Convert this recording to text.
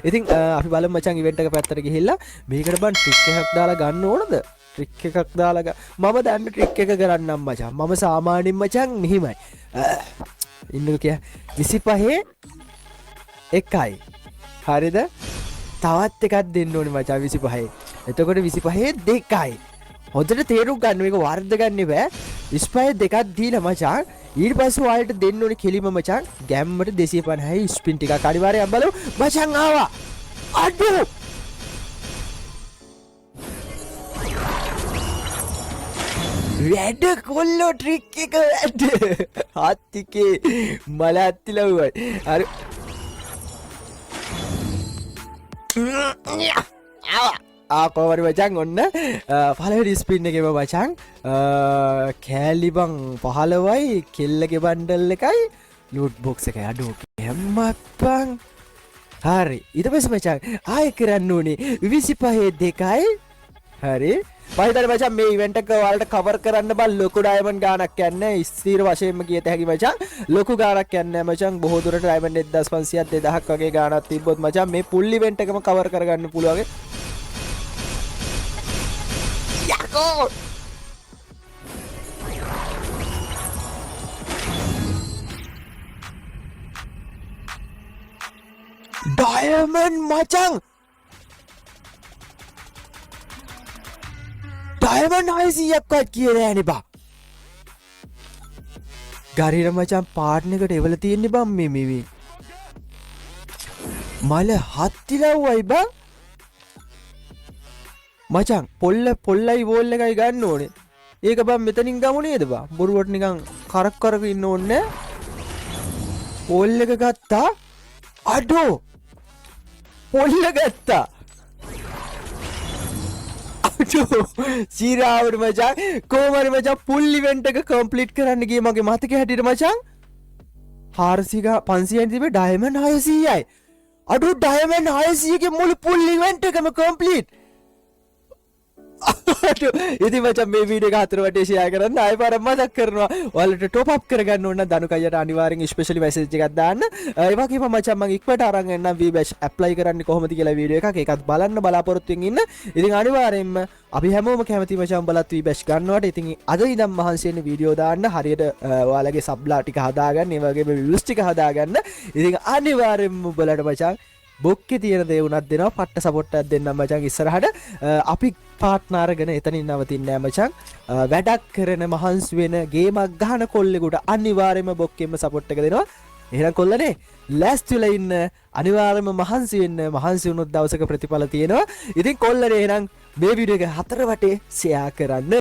ඉතින් අපි බලමු මචං ඉවෙන්ට් එක පැත්තට ගිහිල්ලා මේකට බන් ට්‍රික් එකක් දාලා ගන්න ඕනද? ට්‍රික් එකක් දාලා මම දන්න ට්‍රික් එක කරන්නම් මචං. මම සාමාන්‍යයෙන් මචං මෙහිමයි. ඉන්නක කිය 25 එකයි. හරිද? තවත් එකක් දෙන්න ඕනේ මචං 25. එතකොට 25 දෙකයි. හොඳට තේරුම් ගන්න මේක වර්ධ ගන්න බෑ. 25 දෙකක් දීලා මචං ඊට පස්සේ ඔයාලට දෙන්න ඕනේ කෙලිම මචං ගැම්මට 250යි ස්පින් ටිකක් අනිවාර්යයෙන් බලමු. මචං ආවා. අඩෝ වැඩ කොල්ලෝ ට්‍රික් එක වැඩ. හත්තිකේ මල අත්තිලව්වයි. අර ආපවරි මචං ඔන්න පළවෙනි ස්පින් එකේම මචං කෑලි බං 15යි කෙල්ලගේ බණ්ඩල් එකයි ලූට් බොක්ස් එකයි අඩෝ කැම්මප්පන්. හරි ඊට පස්සේ මචං ආයෙ කරන්න ඕනේ 25 දෙකයි. හරි පයිතර මචං මේ ඉවෙන්ට් එක ඔයාලට කවර් කරන්න බං ලොකු ඩයමන්ඩ් ගාණක් යන්නේ ස්ථීර වශයෙන්ම කියත හැකි මචං ලොකු ගාණක් යන්නේ මචං බොහෝ දුරට ඩයමන්ඩ් 1500ක් 2000ක් වගේ ගාණක් තිබ්බොත් මචං මේ ෆුල් ඉවෙන්ට් එකම කවර් කරගන්න පුළුවන්. යකෝ ඩයමන්ඩ් මචං ඩයමන්ඩ් 600ක්වත් කියලා යන්නේ බා. ගරිර මචං පාර්ට්නර් එකට එවල තියෙන්නේ බම් මේ මල හත්තිලව්වයි බං. මචං පොල්ලයි වෝල් එකයි ගන්න ඕනේ. ඒක බම් මෙතනින් ගමු නේද බා. බොරුවට නිකන් කරක් කරක ඉන්න ඕනේ. පොල් එක ගත්තා. අඩෝ පොල්ල ගත්තා. සීරාවට මචං කොහමරි මචං ෆුල් ඉවෙන්ට් එක කම්ප්ලීට් කරන්න ගියේ මගේ මතකයේ හැටියට මචං 400 500යි තිබේ ඩයමන්ඩ් 600යි. අඩෝ ඩයමන්ඩ් 600 ගේ මුළු ෆුල් ඉවෙන්ට් එකම කම්ප්ලීට්. ඉතින් මචං මේ වීඩියෝ එක හතර වටේ ෂෙයා කරන්න ආයෙ පාරක් මතක් කරනවා. ඔයාලට টොප් අප් කරගන්න ඕන නම් දනුකයියට අනිවාර්යෙන් ස්පෙෂලි මෙසේජ් එකක් දාන්න. ඒ වගේම මචං මම ඉක්මනට අරන් එන්නම් V-Bash ඇප්ලයි කරන්නේ කොහොමද කියලා වීඩියෝ එකක්. ඒකත් බලන්න බලාපොරොත්තුෙන් ඉන්න. ඉතින් අනිවාර්යෙන්ම අපි හැමෝම කැමති මචං බලත් V-Bash ගන්නවට. ඉතින් අද ඉඳන් මහන්සි වෙන්න වීඩියෝ දාන්න හරියට ඔයාලගේ සබ්ලා ටික හදාගන්න. ඒ වගේම views ටික හදාගන්න. ඉතින් අනිවාර්යෙන්ම බලන්න මචං බොක්කේ තියෙන දේ උනත් දෙනවා පට්ට සපෝට් එකක් දෙන්නම් මචං ඉස්සරහට. අපි පාර්ට්නර් අරගෙන එතනින් නවතින්නේ නැහැ මචං. වැඩක් කරන මහන්සි වෙන ගේමක් ගහන කොල්ලෙකුට අනිවාර්යයෙන්ම බොක්කෙම සපෝට් එක දෙනවා. එහෙනම් කොල්ලනේ ලෑස්තිලා ඉන්න අනිවාර්යයෙන්ම මහන්සි වෙන්න. මහන්සි වුණොත් දවසක ප්‍රතිඵල තියෙනවා. ඉතින් කොල්ලනේ එහෙනම් මේ වීඩියෝ එක හතර වටේ ෂෙයා කරන්න.